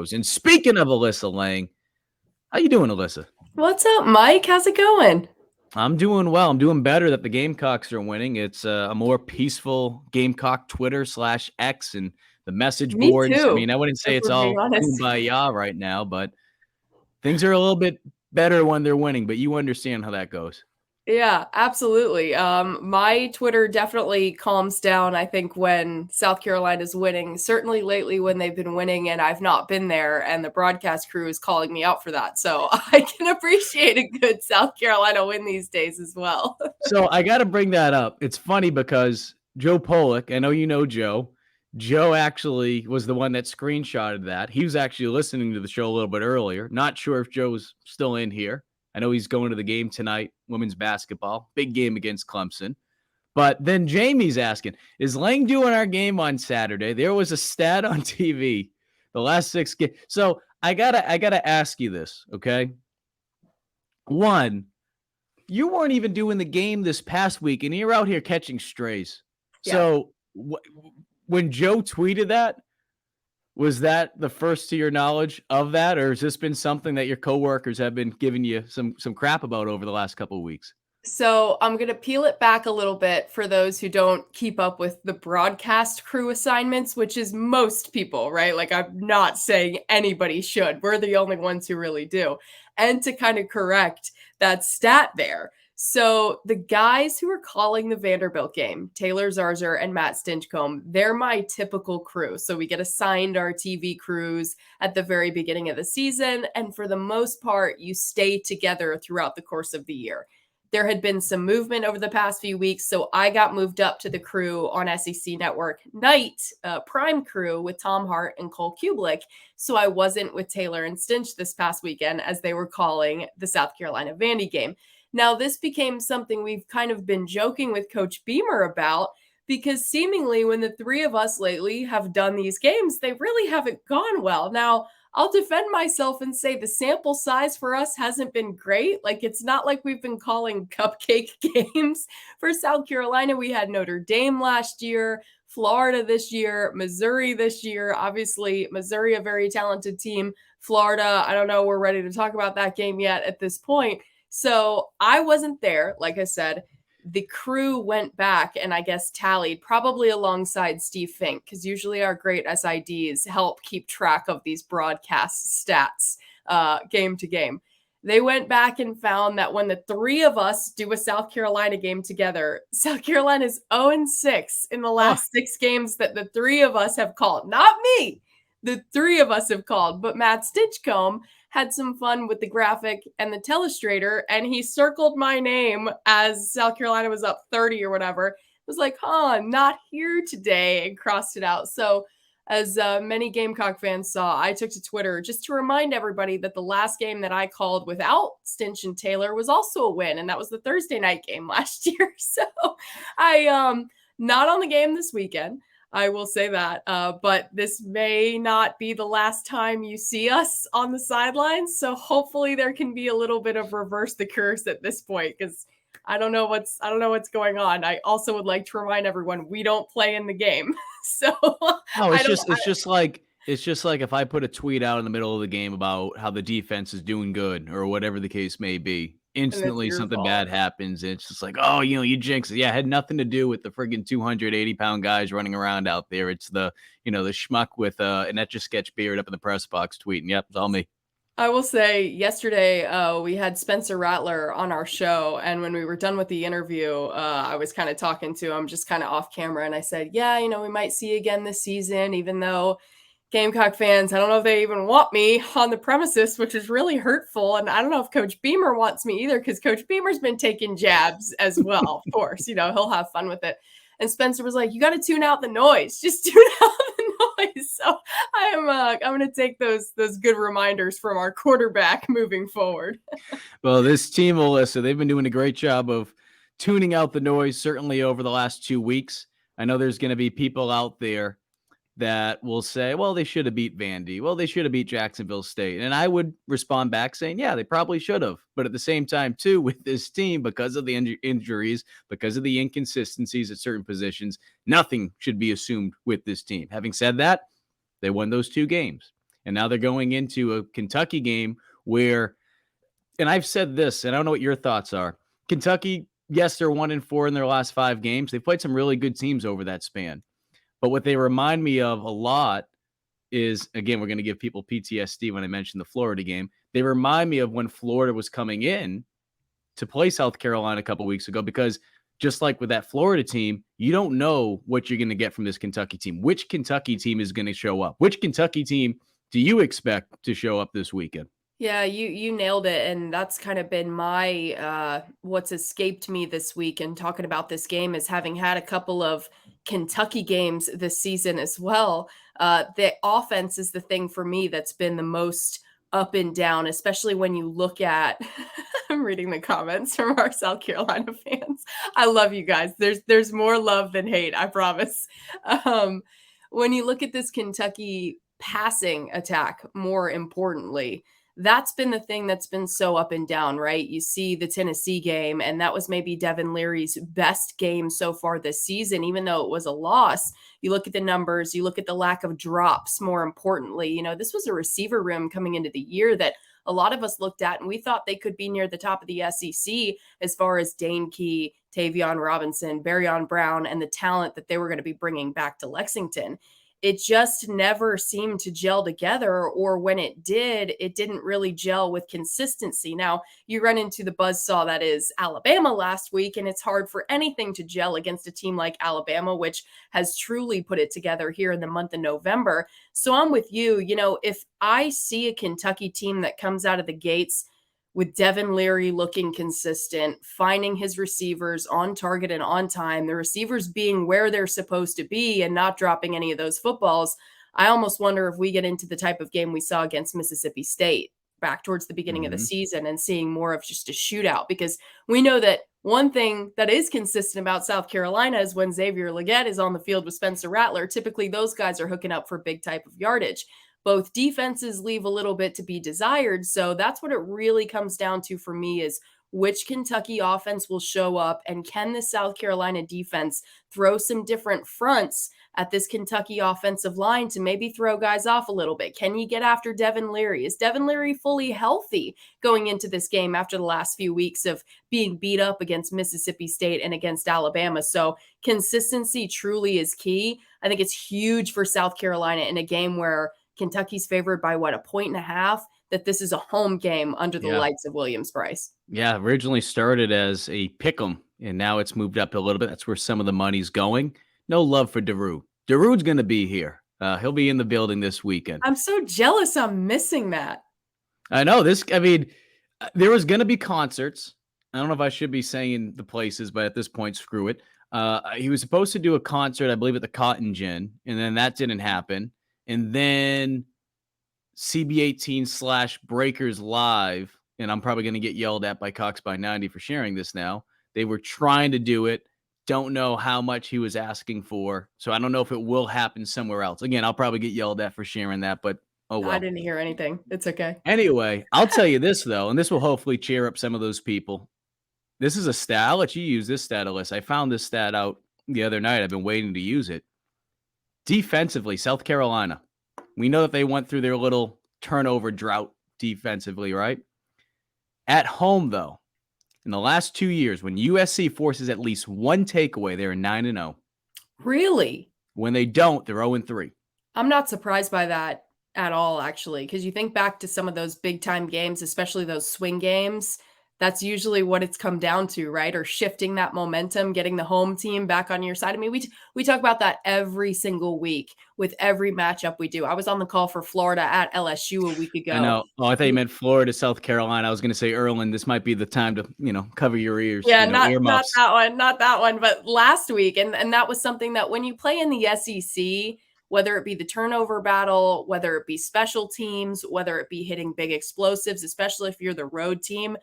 And speaking of Alyssa Lang, how you doing, Alyssa? What's up, Mike? How's it going? I'm doing well. I'm doing better that the Gamecocks are winning. It's a more peaceful Gamecock Twitter/X and the message Me boards. I too, mean, I wouldn't say if it's we're being all honest. kumbaya right now, but things are a little bit better when they're winning. But you understand how that goes. Yeah, absolutely. My Twitter definitely calms down, I think, when South Carolina's winning. Certainly lately when they've been winning and I've not been there and the broadcast crew is calling me out for that. So I can appreciate a good South Carolina win these days as well. So I got to bring that up. It's funny because Joe Pollock, I know you know Joe. Joe actually was the one that screenshotted that. He was actually listening to the show a little bit earlier. Not sure if Joe's still in here. I know he's going to the game tonight, women's basketball, big game against Clemson. But then Jamie's asking, is Lang doing our game on Saturday? There was a stat on TV, the last 6 games. So I gotta ask you this, okay? One, you weren't even doing the game this past week, and you're out here catching strays. Yeah. So when Joe tweeted that, was that the first to your knowledge of that, or has this been something that your coworkers have been giving you some crap about over the last couple of weeks? So I'm going to peel it back a little bit for those who don't keep up with the broadcast crew assignments, which is most people, right? Like, I'm not saying anybody should. We're the only ones who really do. And to kind of correct that stat there. So the guys who are calling the Vanderbilt game, Taylor Zarzer and Matt Stinchcomb, they're my typical crew. So we get assigned our TV crews at the very beginning of the season. And for the most part, you stay together throughout the course of the year. There had been some movement over the past few weeks, so I got moved up to the crew on SEC Network Night, Prime Crew with Tom Hart and Cole Kublik. So I wasn't with Taylor and Stinch this past weekend as they were calling the South Carolina Vandy game. Now, this became something we've kind of been joking with Coach Beamer about because seemingly when the three of us lately have done these games, they really haven't gone well. Now, I'll defend myself and say the sample size for us hasn't been great. Like, it's not like we've been calling cupcake games. For South Carolina, we had Notre Dame last year, Florida this year, Missouri this year. Obviously, Missouri, a very talented team. Florida, I don't know, we're ready to talk about that game yet at this point. So I wasn't there, like I said. The crew went back and I guess tallied probably alongside Steve Fink because usually our great SIDs help keep track of these broadcast stats game to game. They went back and found that when the three of us do a South Carolina game together, South Carolina's 0-6 in the last 6 games that the three of us have called. Not me. The three of us have called, but Matt Stinchcomb had some fun with the graphic and the telestrator, and he circled my name as South Carolina was up 30 or whatever. It was like, not here today, and crossed it out. So as many Gamecock fans saw, I took to Twitter just to remind everybody that the last game that I called without Stinch and Taylor was also a win, and that was the Thursday night game last year. So I not on the game this weekend. I will say that. But this may not be the last time you see us on the sidelines. So hopefully there can be a little bit of reverse the curse at this point because I don't know what's going on. I also would like to remind everyone we don't play in the game. So No, it's just like if I put a tweet out in the middle of the game about how the defense is doing good or whatever the case may be, instantly something bad happens. And it's just like, oh, you jinx it. Yeah, it had nothing to do with the friggin' 280-pound guys running around out there. It's the schmuck with an Etch-a-Sketch beard up in the press box tweeting. Yep, it's all me. I will say yesterday we had Spencer Rattler on our show, and when we were done with the interview, I was kind of talking to him just kind of off camera, and I said, yeah, we might see you again this season, even though Gamecock fans, I don't know if they even want me on the premises, which is really hurtful, and I don't know if Coach Beamer wants me either because Coach Beamer's been taking jabs as well, of course. He'll have fun with it. And Spencer was like, you got to tune out the noise. Just tune out the noise. So I'm going to take those good reminders from our quarterback moving forward. Well, this team, Alyssa, they've been doing a great job of tuning out the noise, certainly over the last 2 weeks. I know there's going to be people out there that will say, well, they should have beat Vandy. Well, they should have beat Jacksonville State. And I would respond back saying, yeah, they probably should have. But at the same time, too, with this team, because of the injuries, because of the inconsistencies at certain positions, nothing should be assumed with this team. Having said that, they won those 2 games. And now they're going into a Kentucky game where, and I've said this, and I don't know what your thoughts are. Kentucky, yes, they're 1-4 in their last 5 games. They've played some really good teams over that span. But what they remind me of a lot is, again, we're going to give people PTSD when I mention the Florida game. They remind me of when Florida was coming in to play South Carolina a couple weeks ago, because just like with that Florida team, you don't know what you're going to get from this Kentucky team. Which Kentucky team is going to show up? Which Kentucky team do you expect to show up this weekend? Yeah, you nailed it, and that's kind of been my what's escaped me this week and talking about this game is having had a couple of Kentucky games this season as well. The offense is the thing for me that's been the most up and down, especially when you look at I'm reading the comments from our South Carolina fans. I love you guys. There's more love than hate, I promise. Um, when you look at this Kentucky passing attack, more importantly, that's been the thing that's been so up and down, right? You see the Tennessee game, and that was maybe Devin Leary's best game so far this season, even though it was a loss. You look at the numbers, you look at the lack of drops, more importantly. This was a receiver room coming into the year that a lot of us looked at, and we thought they could be near the top of the SEC as far as Dane Key, Tavion Robinson, Barryon Brown, and the talent that they were going to be bringing back to Lexington. It just never seemed to gel together, or when it did, it didn't really gel with consistency. Now, you run into the buzzsaw that is Alabama last week, and it's hard for anything to gel against a team like Alabama, which has truly put it together here in the month of November. So I'm with you. If I see a Kentucky team that comes out of the gates with Devin Leary looking consistent, finding his receivers on target and on time, the receivers being where they're supposed to be and not dropping any of those footballs, I almost wonder if we get into the type of game we saw against Mississippi State back towards the beginning of the season and seeing more of just a shootout, because we know that one thing that is consistent about South Carolina is when Xavier Legette is on the field with Spencer Rattler, typically those guys are hooking up for big type of yardage. Both defenses leave a little bit to be desired. So that's what it really comes down to for me is which Kentucky offense will show up, and can the South Carolina defense throw some different fronts at this Kentucky offensive line to maybe throw guys off a little bit? Can you get after Devin Leary? Is Devin Leary fully healthy going into this game after the last few weeks of being beat up against Mississippi State and against Alabama? So consistency truly is key. I think it's huge for South Carolina in a game where Kentucky's favored by a 1.5, that this is a home game under the lights of Williams-Brice. Yeah, originally started as a pick 'em, and now it's moved up a little bit. That's where some of the money's going. No love for Daru. Daru's going to be here. He'll be in the building this weekend. I'm so jealous I'm missing that. I know this. I mean, there was going to be concerts. I don't know if I should be saying the places, but at this point, screw it. He was supposed to do a concert, I believe, at the Cotton Gin, and then that didn't happen. And then CB18/Breakers Live, and I'm probably going to get yelled at by Cox by 90 for sharing this now. They were trying to do it. Don't know how much he was asking for. So I don't know if it will happen somewhere else. Again, I'll probably get yelled at for sharing that, but oh well. I didn't hear anything. It's okay. Anyway, I'll tell you this, though, and this will hopefully cheer up some of those people. This is a stat. I'll let you use this stat, Alyssa. I found this stat out the other night. I've been waiting to use it. Defensively, South Carolina. We know that they went through their little turnover drought defensively, right? At home, though, in the last 2 years, when USC forces at least one takeaway, they're 9-0. Really? When they don't, they're 0-3. I'm not surprised by that at all, actually, because you think back to some of those big-time games, especially those swing games. That's usually what it's come down to, right? Or shifting that momentum, getting the home team back on your side. I mean, we talk about that every single week with every matchup we do. I was on the call for Florida at LSU a week ago. I know. Oh, I thought you meant Florida, South Carolina. I was going to say, Erlen, this might be the time to, cover your ears. Yeah, not that one, but last week. And that was something that when you play in the SEC, whether it be the turnover battle, whether it be special teams, whether it be hitting big explosives, especially if you're the road team,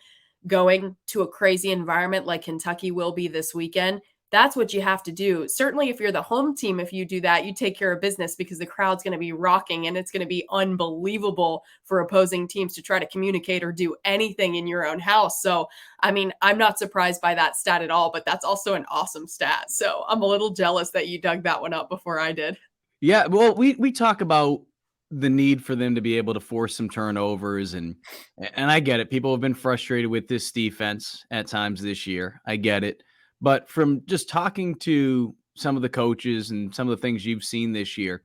going to a crazy environment like Kentucky will be this weekend, that's what you have to do. Certainly if you're the home team, if you do that, you take care of business because the crowd's going to be rocking and it's going to be unbelievable for opposing teams to try to communicate or do anything in your own house. So, I mean, I'm not surprised by that stat at all, but that's also an awesome stat. So I'm a little jealous that you dug that one up before I did. Yeah, well, we talk about the need for them to be able to force some turnovers, and I get it. People have been frustrated with this defense at times this year. I get it. But from just talking to some of the coaches and some of the things you've seen this year,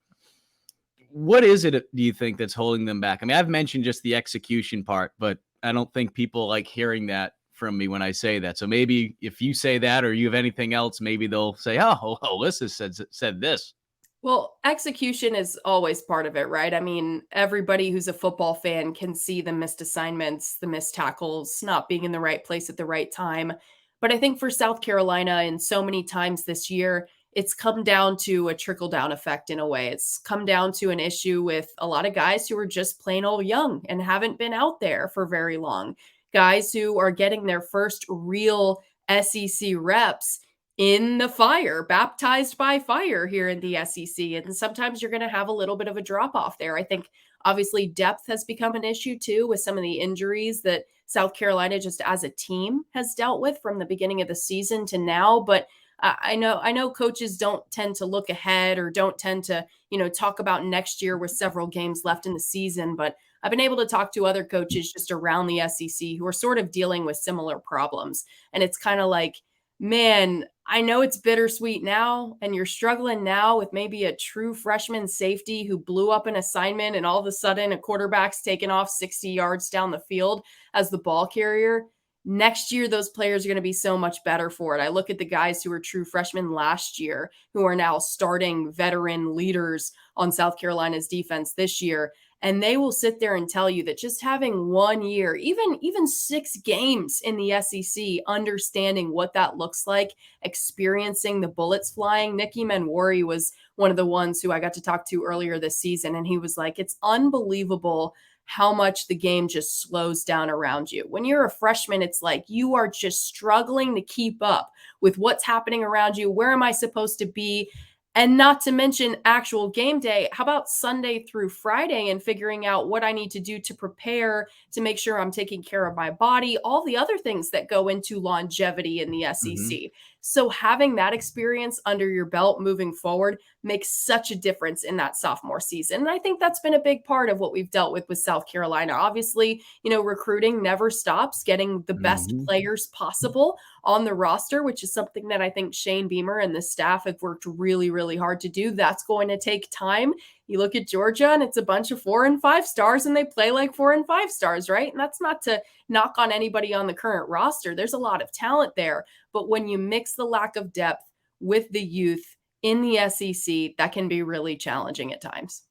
what is it, do you think, that's holding them back? I mean, I've mentioned just the execution part, but I don't think people like hearing that from me when I say that. So maybe if you say that or you have anything else, maybe they'll say, "Oh, Alyssa said this." Well, execution is always part of it, right? I mean, everybody who's a football fan can see the missed assignments, the missed tackles, not being in the right place at the right time. But I think for South Carolina, and so many times this year, it's come down to a trickle down effect in a way. It's come down to an issue with a lot of guys who are just plain old young and haven't been out there for very long. Guys who are getting their first real SEC reps in the fire, baptized by fire here in the SEC. And sometimes you're going to have a little bit of a drop off there. I think obviously depth has become an issue too, with some of the injuries that South Carolina just as a team has dealt with from the beginning of the season to now. But I know coaches don't tend to look ahead or don't tend to, talk about next year with several games left in the season. But I've been able to talk to other coaches just around the SEC who are sort of dealing with similar problems. And it's kind of like, man, I know it's bittersweet now, and you're struggling now with maybe a true freshman safety who blew up an assignment, and all of a sudden a quarterback's taken off 60 yards down the field as the ball carrier. Next year, those players are going to be so much better for it. I look at the guys who were true freshmen last year who are now starting veteran leaders on South Carolina's defense this year. And they will sit there and tell you that just having 1 year, even 6 games in the SEC, understanding what that looks like, experiencing the bullets flying. Nicky Manwari was one of the ones who I got to talk to earlier this season, and he was like, it's unbelievable how much the game just slows down around you. When you're a freshman, it's like you are just struggling to keep up with what's happening around you. Where am I supposed to be? And not to mention actual game day. How about Sunday through Friday and figuring out what I need to do to prepare to make sure I'm taking care of my body, all the other things that go into longevity in the Mhm. SEC. So having that experience under your belt moving forward makes such a difference in that sophomore season. And I think that's been a big part of what we've dealt with South Carolina. Obviously, recruiting never stops, getting the best Mhm. players possible on the roster, which is something that I think Shane Beamer and the staff have worked really, really hard to do. That's going to take time. You look at Georgia and it's a bunch of 4 and 5 stars and they play like 4 and 5 stars, right? And that's not to knock on anybody on the current roster. There's a lot of talent there. But when you mix the lack of depth with the youth in the SEC, that can be really challenging at times.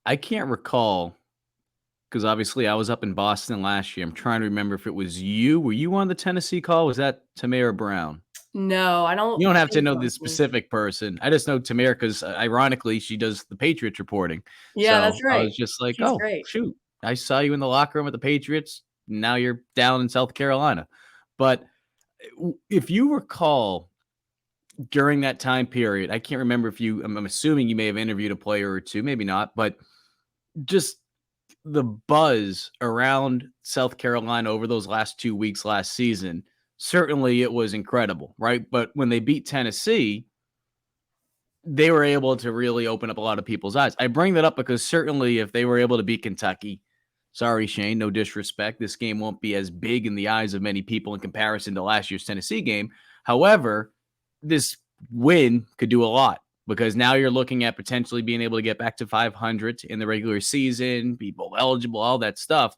I can't recall because obviously I was up in Boston last year. I'm trying to remember if it was you. Were you on the Tennessee call? Was that Tamara Brown? No, I You don't don't have to think know it the was me. specific person. I just know Tamara because, ironically, she does the Patriots reporting. Yeah, So that's I right. was just like, She's "Oh, great. shoot. I saw you in the locker room with the Patriots. Now you're down in South Carolina." But if you recall during that time period, I can't remember if I'm assuming you may have interviewed a player or two, maybe not, but just the buzz around South Carolina over those last 2 weeks last season, certainly it was incredible, right? But when they beat Tennessee, they were able to really open up a lot of people's eyes. I bring that up because certainly if they were able to beat Kentucky, sorry, Shane, no disrespect, this game won't be as big in the eyes of many people in comparison to last year's Tennessee game. However, this win could do a lot because now you're looking at potentially being able to get back to 500 in the regular season, be bowl eligible, all that stuff.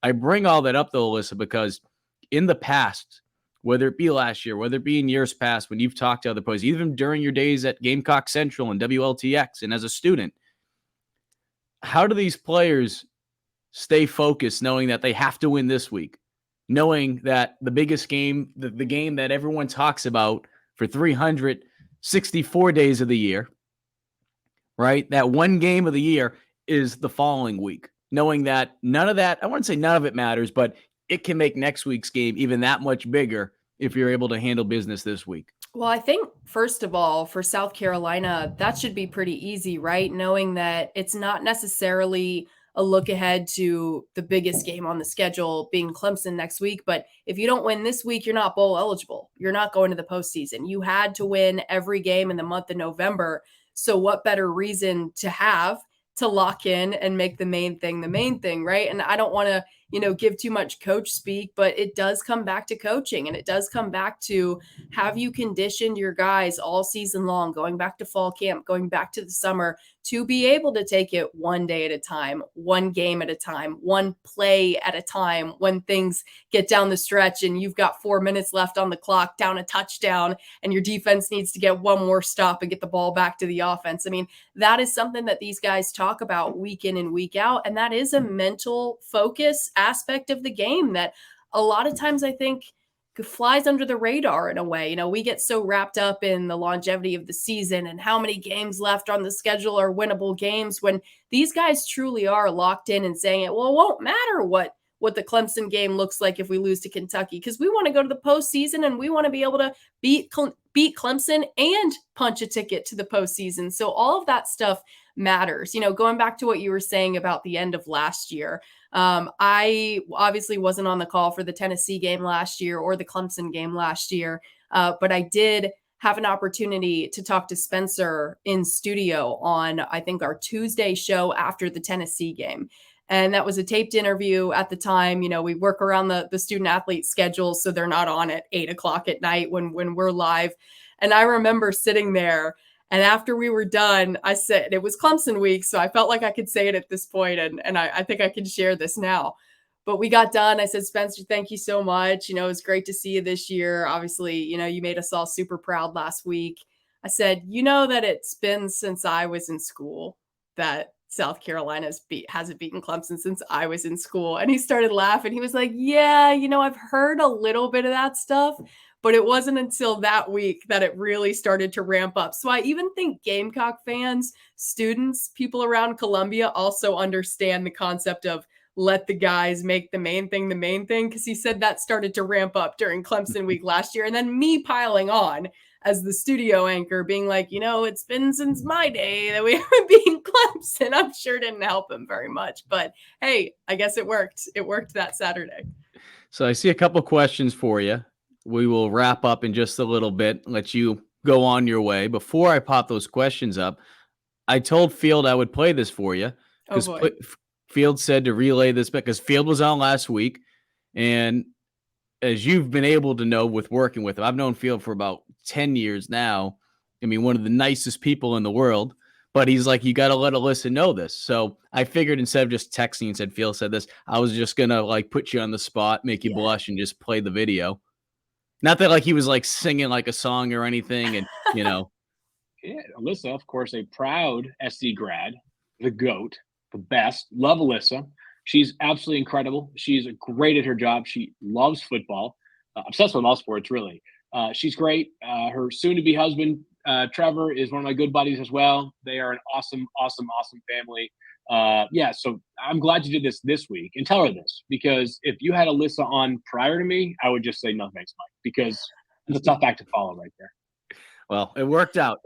I bring all that up though, Alyssa, because in the past, whether it be last year, whether it be in years past, when you've talked to other players, even during your days at Gamecock Central and WLTX, and as a student, how do these players stay focused knowing that they have to win this week? Knowing that the biggest game, the game that everyone talks about for 364 days of the year, right? That one game of the year is the following week. Knowing that none of that, I wouldn't say none of it matters, but it can make next week's game even that much bigger if you're able to handle business this week. Well, I think first of all, for South Carolina, that should be pretty easy, right? Knowing that it's not necessarily a look ahead to the biggest game on the schedule being Clemson next week. But if you don't win this week, you're not bowl eligible. You're not going to the postseason. You had to win every game in the month of November. So, what better reason to have to lock in and make the main thing, right? And I don't want to, give too much coach speak, but it does come back to coaching, and it does come back to, have you conditioned your guys all season long, going back to fall camp, going back to the summer, to be able to take it one day at a time, one game at a time, one play at a time, when things get down the stretch and you've got 4 minutes left on the clock, down a touchdown, and your defense needs to get one more stop and get the ball back to the offense. I mean, that is something that these guys talk about week in and week out. And that is a mental focus aspect of the game that a lot of times I think flies under the radar in a way. We get so wrapped up in the longevity of the season and how many games left on the schedule are winnable games, when these guys truly are locked in and saying it won't matter what the Clemson game looks like if we lose to Kentucky, because we want to go to the postseason and we want to be able to beat Clemson and punch a ticket to the postseason. So all of that stuff matters. Going back to what you were saying about the end of last year, I obviously wasn't on the call for the Tennessee game last year or the Clemson game last year, but I did have an opportunity to talk to Spencer in studio on, I think, our Tuesday show after the Tennessee game. And that was a taped interview at the time. We work around the student athlete schedules, so they're not on at 8:00 at night when we're live. And I remember sitting there, and after we were done, I said, it was Clemson week, so I felt like I could say it at this point, and I think I can share this now. But we got done. I said, Spencer, thank you so much. It was great to see you this year. Obviously, you made us all super proud last week. I said, that it's been since I was in school that South Carolina hasn't beaten Clemson since I was in school. And he started laughing. He was like, yeah, I've heard a little bit of that stuff, but it wasn't until that week that it really started to ramp up. So I even think Gamecock fans, students, people around Columbia also understand the concept of let the guys make the main thing, because he said that started to ramp up during Clemson week last year. And then me piling on as the studio anchor being like, it's been since my day that we haven't beaten Clemson. I'm sure didn't help him very much, but hey, I guess it worked. It worked that Saturday. So I see a couple questions for you. We will wrap up in just a little bit, let you go on your way. Before I pop those questions up, I told Field I would play this for you, because Field said to relay this because Field was on last week. And as you've been able to know with working with him, I've known Field for about 10 years now. I mean, one of the nicest people in the world, but he's like, you got to let Alyssa know this. So I figured instead of just texting and said, Field said this, I was just going to put you on the spot, make you blush, and just play the video. Not that he was singing a song or anything. And, Yeah, Alyssa, of course, a proud SC grad, the GOAT, the best. Love Alyssa. She's absolutely incredible. She's great at her job. She loves football, obsessed with all sports, really. She's great. Her soon-to-be husband, Trevor, is one of my good buddies as well. They are an awesome, awesome, awesome family. So I'm glad you did this week. And tell her this, because if you had Alyssa on prior to me, I would just say no thanks, Mike, because it's a tough act to follow right there. Well, it worked out.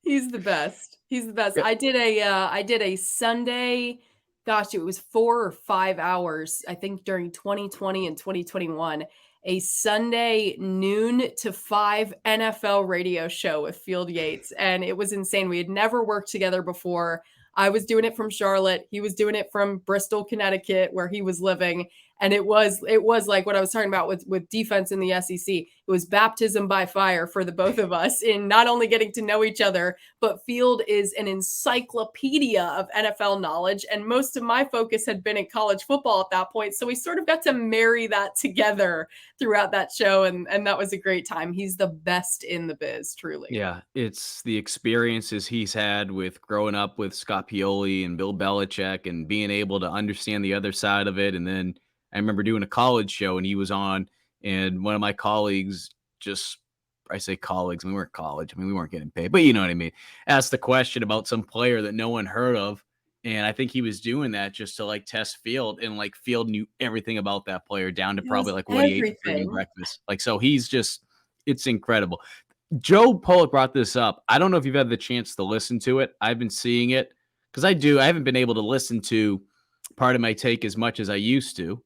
He's the best. Yeah. I did a Sunday, gosh, it was 4 or 5 hours, I think during 2020 and 2021, a Sunday noon to 5 NFL radio show with Field Yates. And it was insane. We had never worked together before. I was doing it from Charlotte. He was doing it from Bristol, Connecticut, where he was living. And it was like what I was talking about with defense in the SEC. It was baptism by fire for the both of us in not only getting to know each other, but Field is an encyclopedia of NFL knowledge. And most of my focus had been in college football at that point. So we sort of got to marry that together throughout that show. And that was a great time. He's the best in the biz, truly. Yeah, it's the experiences he's had with growing up with Scott Pioli and Bill Belichick and being able to understand the other side of it. And then I remember doing a college show and he was on, and one of my colleagues I say colleagues, we weren't college. I mean, we weren't getting paid, but you know what I mean? Asked the question about some player that no one heard of. And I think he was doing that just to test Field, and Field knew everything about that player down to probably what he ate for breakfast. So it's incredible. Joe Pollock brought this up. I don't know if you've had the chance to listen to it. I've been seeing it because I haven't been able to listen to Part of My Take as much as I used to.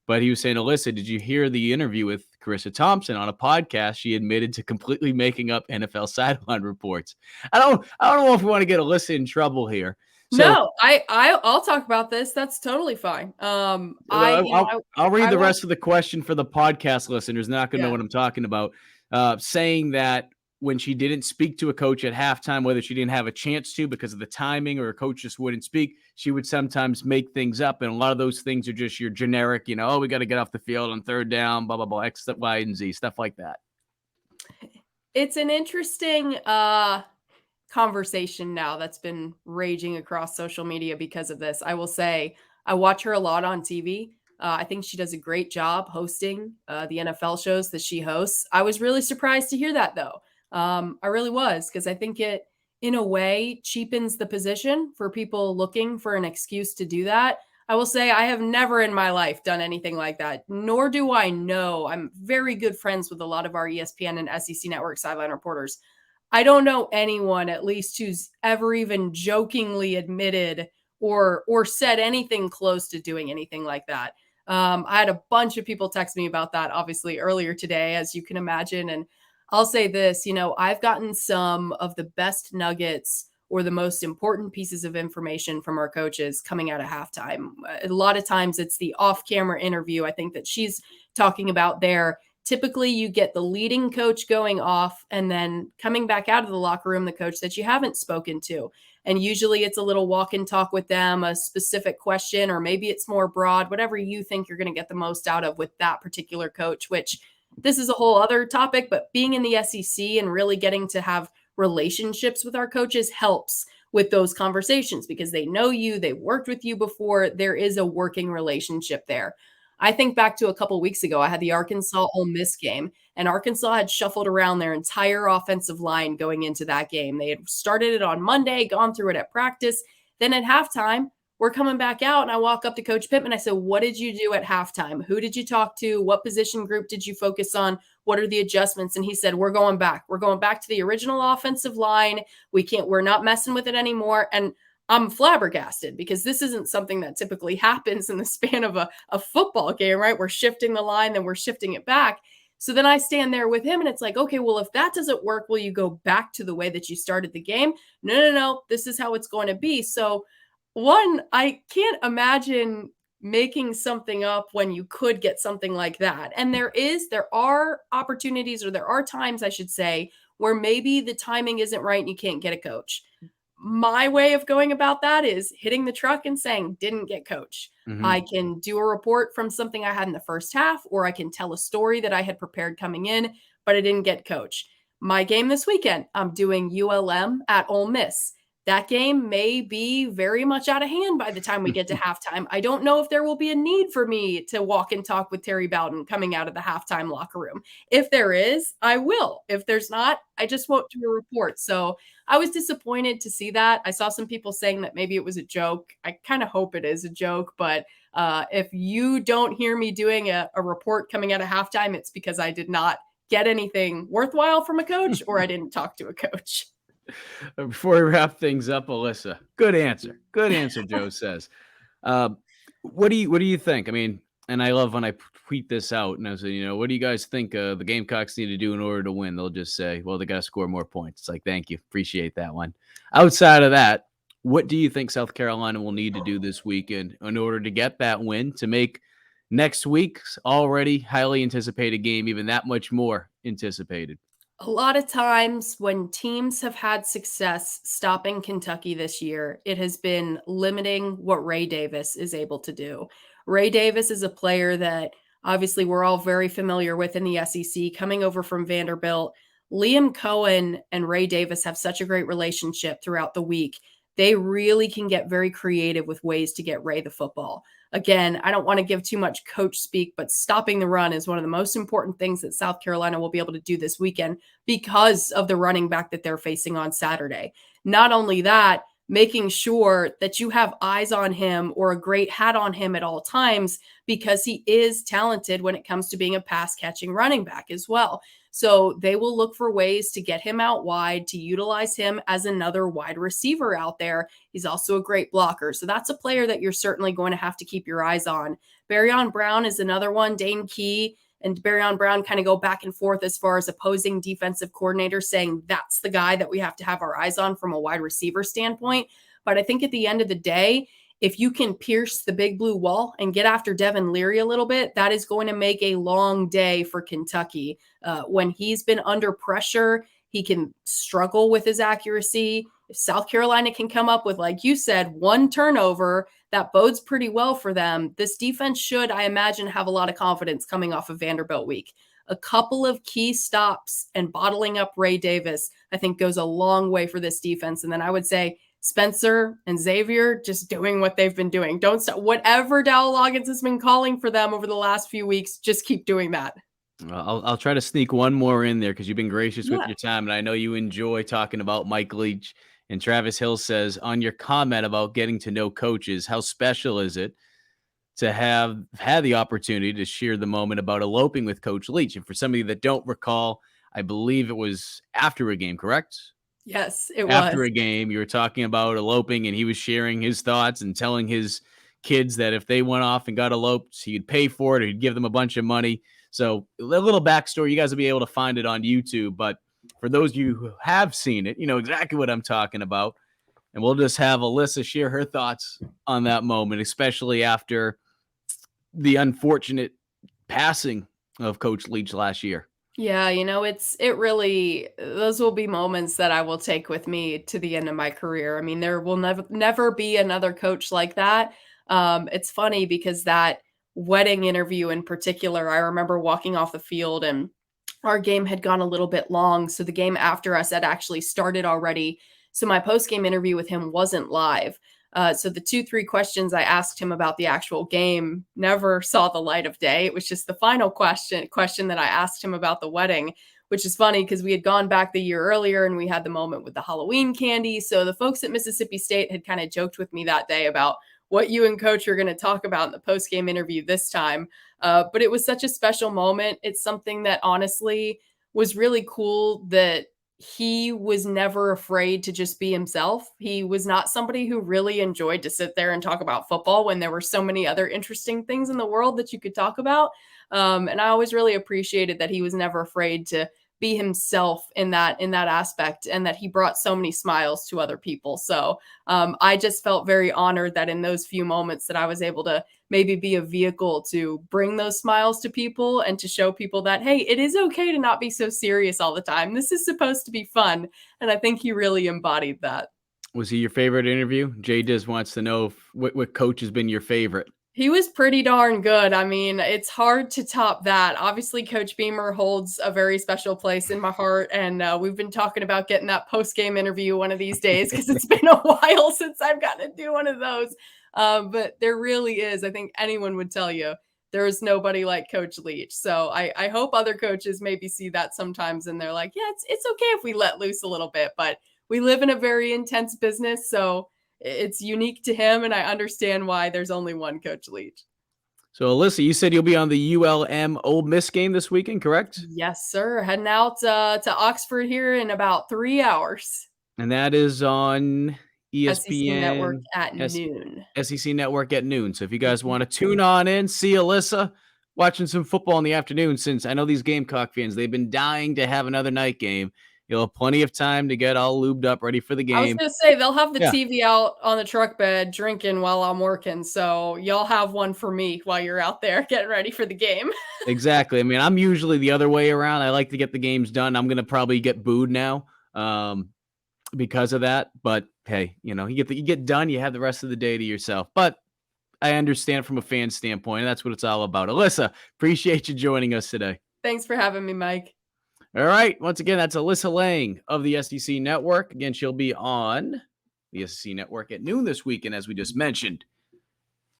But he was saying, Alyssa, did you hear the interview with Carissa Thompson on a podcast. She admitted to completely making up NFL sideline reports. I don't know if we want to get Alyssa in trouble here. So No, I'll talk about this. That's totally fine. I'll read I the want rest of the question for the podcast listeners. Not going to know what I'm talking about. Saying that when she didn't speak to a coach at halftime, whether she didn't have a chance to because of the timing or a coach just wouldn't speak, she would sometimes make things up. And a lot of those things are just your generic, oh, we got to get off the field on third down, blah, blah, blah, X, Y, and Z, stuff like that. It's an interesting conversation now that's been raging across social media because of this. I will say I watch her a lot on TV. I think she does a great job hosting the NFL shows that she hosts. I was really surprised to hear that, though. I really was, because I think it, in a way, cheapens the position for people looking for an excuse to do that. I will say I have never in my life done anything like that, nor do I know. I'm very good friends with a lot of our ESPN and SEC Network sideline reporters. I don't know anyone, at least, who's ever even jokingly admitted or said anything close to doing anything like that. I had a bunch of people text me about that, obviously, earlier today, as you can imagine. And I'll say this, I've gotten some of the best nuggets or the most important pieces of information from our coaches coming out of halftime. A lot of times it's the off-camera interview, I think, that she's talking about there. Typically, you get the leading coach going off and then coming back out of the locker room, the coach that you haven't spoken to. And usually it's a little walk and talk with them, a specific question, or maybe it's more broad, whatever you think you're going to get the most out of with that particular coach, which this is a whole other topic. But being in the SEC and really getting to have relationships with our coaches helps with those conversations because they know you, they've worked with you before. There is a working relationship there. I think back to a couple weeks ago, I had the Arkansas Ole Miss game, and Arkansas had shuffled around their entire offensive line going into that game. They had started it on Monday, gone through it at practice. Then at halftime, we're coming back out, and I walk up to Coach Pittman. I said, what did you do at halftime? Who did you talk to? What position group did you focus on? What are the adjustments? And he said, we're going back. We're going back to the original offensive line. We're not messing with it anymore. And I'm flabbergasted because this isn't something that typically happens in the span of a football game, right? We're shifting the line, then we're shifting it back. So then I stand there with him and it's like, okay, well, if that doesn't work, will you go back to the way that you started the game? No. This is how it's going to be. So one, I can't imagine making something up when you could get something like that. And there are opportunities, or there are times, I should say, where maybe the timing isn't right and you can't get a coach. My way of going about that is hitting the truck and saying, didn't get coach. Mm-hmm. I can do a report from something I had in the first half, or I can tell a story that I had prepared coming in, but I didn't get coach. My game this weekend, I'm doing ULM at Ole Miss. That game may be very much out of hand by the time we get to halftime. I don't know if there will be a need for me to walk and talk with Terry Bowden coming out of the halftime locker room. If there is, I will. If there's not, I just won't do a report. So I was disappointed to see that. I saw some people saying that maybe it was a joke. I kind of hope it is a joke, but if you don't hear me doing a report coming out of halftime, it's because I did not get anything worthwhile from a coach or I didn't talk to a coach. Before we wrap things up, Alyssa, good answer. Good answer, Joe says. What do you think? I mean, and I love when I tweet this out and I say, what do you guys think the Gamecocks need to do in order to win? They'll just say, well, they got to score more points. It's like, thank you. Appreciate that one. Outside of that, what do you think South Carolina will need to do this weekend in order to get that win, to make next week's already highly anticipated game even that much more anticipated? A lot of times when teams have had success stopping Kentucky this year, it has been limiting what Ray Davis is able to do. Ray Davis is a player that obviously we're all very familiar with in the SEC, coming over from Vanderbilt. Liam Cohen and Ray Davis have such a great relationship throughout the week. They really can get very creative with ways to get Ray the football. Again, I don't want to give too much coach speak, but stopping the run is one of the most important things that South Carolina will be able to do this weekend because of the running back that they're facing on Saturday. Not only that, making sure that you have eyes on him or a great hat on him at all times, because he is talented when it comes to being a pass catching running back as well. So they will look for ways to get him out wide, to utilize him as another wide receiver out there. He's also a great blocker. So that's a player that you're certainly going to have to keep your eyes on. Barryon Brown is another one. Dane Key and Barryon Brown kind of go back and forth as far as opposing defensive coordinators saying that's the guy that we have to have our eyes on from a wide receiver standpoint. But I think at the end of the day, if you can pierce the big blue wall and get after Devin Leary a little bit, that is going to make a long day for Kentucky. When he's been under pressure, he can struggle with his accuracy. If South Carolina can come up with, like you said, one turnover, that bodes pretty well for them. This defense should, I imagine, have a lot of confidence coming off of Vanderbilt week. A couple of key stops and bottling up Ray Davis, I think, goes a long way for this defense. And then I would say Spencer and Xavier just doing what they've been doing. Don't stop. Whatever Dowell Loggins has been calling for them over the last few weeks, just keep doing that. I'll try to sneak one more in there because you've been gracious with your time, and I know you enjoy talking about Mike Leach. And Travis Hill says, on your comment about getting to know coaches, how special is it to have had the opportunity to share the moment about eloping with Coach Leach? And for somebody that don't recall, I believe it was after a game, correct? Yes, it was. After a game, you were talking about eloping, and he was sharing his thoughts and telling his kids that if they went off and got eloped, he'd pay for it or he'd give them a bunch of money. So a little backstory, you guys will be able to find it on YouTube. But for those of you who have seen it, you know exactly what I'm talking about. And we'll just have Alyssa share her thoughts on that moment, especially after the unfortunate passing of Coach Leach last year. Yeah, it really, those will be moments that I will take with me to the end of my career. I mean, there will never be another coach like that. It's funny because that wedding interview in particular, I remember walking off the field and our game had gone a little bit long. So the game after us had actually started already. So my post-game interview with him wasn't live. So the 2-3 questions I asked him about the actual game never saw the light of day. It was just the final question that I asked him about the wedding, which is funny because we had gone back the year earlier and we had the moment with the Halloween candy. So the folks at Mississippi State had kind of joked with me that day about what you and coach are going to talk about in the post-game interview this time. But it was such a special moment. It's something that honestly was really cool that he was never afraid to just be himself. He was not somebody who really enjoyed to sit there and talk about football when there were so many other interesting things in the world that you could talk about. And I always really appreciated that he was never afraid to be himself in that aspect, and that he brought so many smiles to other people. So I just felt very honored that in those few moments that I was able to maybe be a vehicle to bring those smiles to people and to show people that, hey, it is okay to not be so serious all the time. This is supposed to be fun. And I think he really embodied that. Was he your favorite interview? Jay Diz wants to know what coach has been your favorite. He was pretty darn good. I mean, it's hard to top that. Obviously, Coach Beamer holds a very special place in my heart, and we've been talking about getting that post-game interview one of these days because it's been a while since I've gotten to do one of those. But there really is. I think anyone would tell you there is nobody like Coach Leach. So I hope other coaches maybe see that sometimes, and they're like, yeah, it's okay if we let loose a little bit, but we live in a very intense business, so it's unique to him, and I understand why there's only one Coach Leach. So, Alyssa, you said you'll be on the ULM Ole Miss game this weekend, correct? Yes, sir. Heading out to Oxford here in about 3 hours. And that is on ESPN SEC Network at noon. SEC Network at noon. So if you guys want to tune on in, see Alyssa watching some football in the afternoon, since I know these Gamecock fans, they've been dying to have another night game. You'll have plenty of time to get all lubed up, ready for the game. I was going to say, they'll have the TV out on the truck bed drinking while I'm working. So y'all have one for me while you're out there getting ready for the game. Exactly. I mean, I'm usually the other way around. I like to get the games done. I'm going to probably get booed now because of that. But hey, you get done, you have the rest of the day to yourself. But I understand from a fan standpoint, and that's what it's all about. Alyssa, appreciate you joining us today. Thanks for having me, Mike. All right. Once again, that's Alyssa Lang of the SEC Network. Again, she'll be on the SEC Network at noon this weekend, as we just mentioned.